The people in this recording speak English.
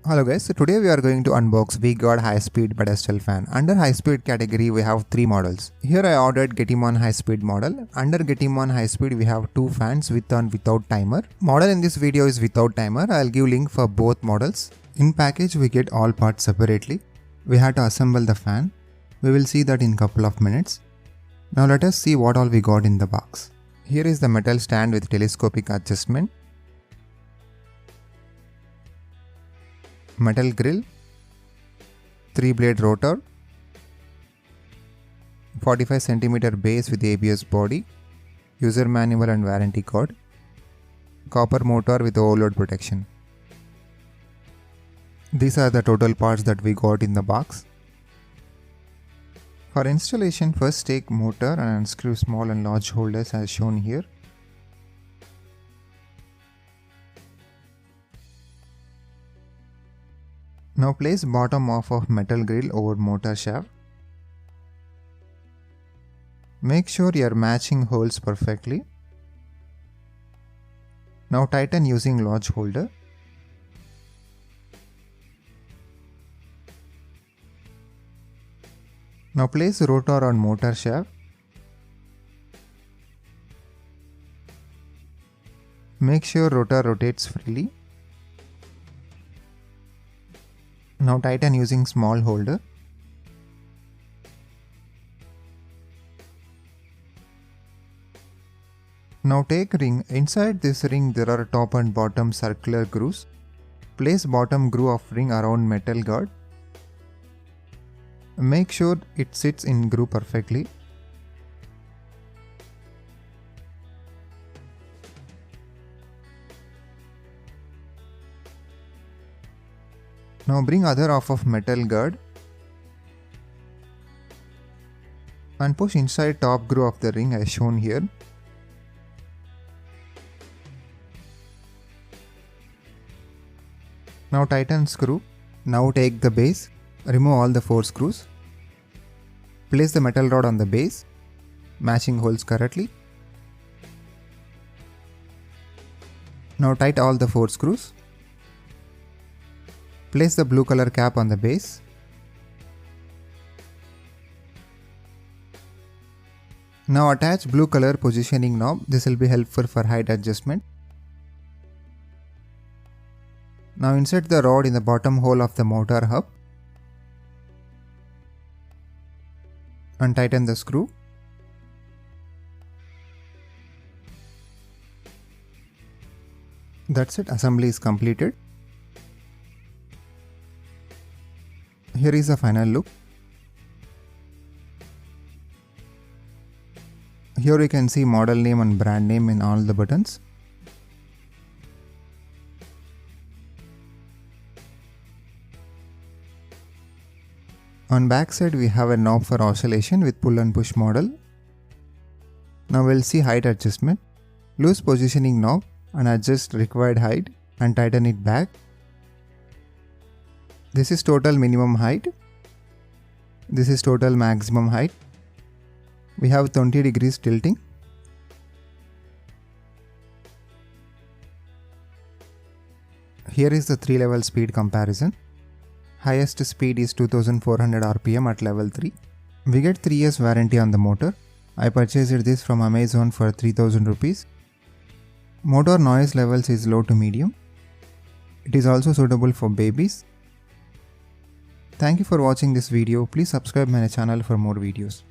Hello guys, so today we are going to unbox V-Gaurd High Speed Pedestal fan. Under High Speed category we have 3 models. Here I ordered Gatimaan High Speed model. Under Gatimaan High Speed we have 2 fans with and without timer. Model in this video is without timer. I'll give link for both models. In package we get all parts separately. We have to assemble the fan. We will see that in couple of minutes. Now let us see what all we got in the box. Here is the metal stand with telescopic adjustment. Metal grill, 3-blade rotor, 45 cm base with ABS body, user manual and warranty card, copper motor with overload protection. These are the total parts that we got in the box. For installation, first take motor and unscrew small and large holders as shown here. Now place bottom half of metal grill over motor shaft. Make sure you are matching holes perfectly. Now tighten using large holder. Now place rotor on motor shaft. Make sure rotor rotates freely. Now tighten using small holder. Now take ring. Inside this ring there are top and bottom circular grooves. Place bottom groove of ring around metal guard. Make sure it sits in groove perfectly. Now bring other half of metal guard and push inside top groove of the ring as shown here. Now tighten screw. Now take the base, remove all the 4 screws. Place the metal rod on the base, matching holes correctly. Now tighten all the 4 screws. Place the blue color cap on the base. Now attach blue color positioning knob. This will be helpful for height adjustment. Now insert the rod in the bottom hole of the motor hub and tighten the screw. That's it, assembly is completed. Here is the final look. Here you can see model name and brand name in all the buttons. On back side we have a knob for oscillation with pull and push model. Now we'll see height adjustment. Loose positioning knob and adjust required height and tighten it back. This is total minimum height. This is total maximum height. We have 20 degrees tilting. Here is the 3-level speed comparison. Highest speed is 2400 rpm at level 3. We get 3 years warranty on the motor. I purchased this from Amazon for 3000 rupees. Motor noise levels is low to medium. It is also suitable for babies. Thank you for watching this video. Please subscribe my channel for more videos.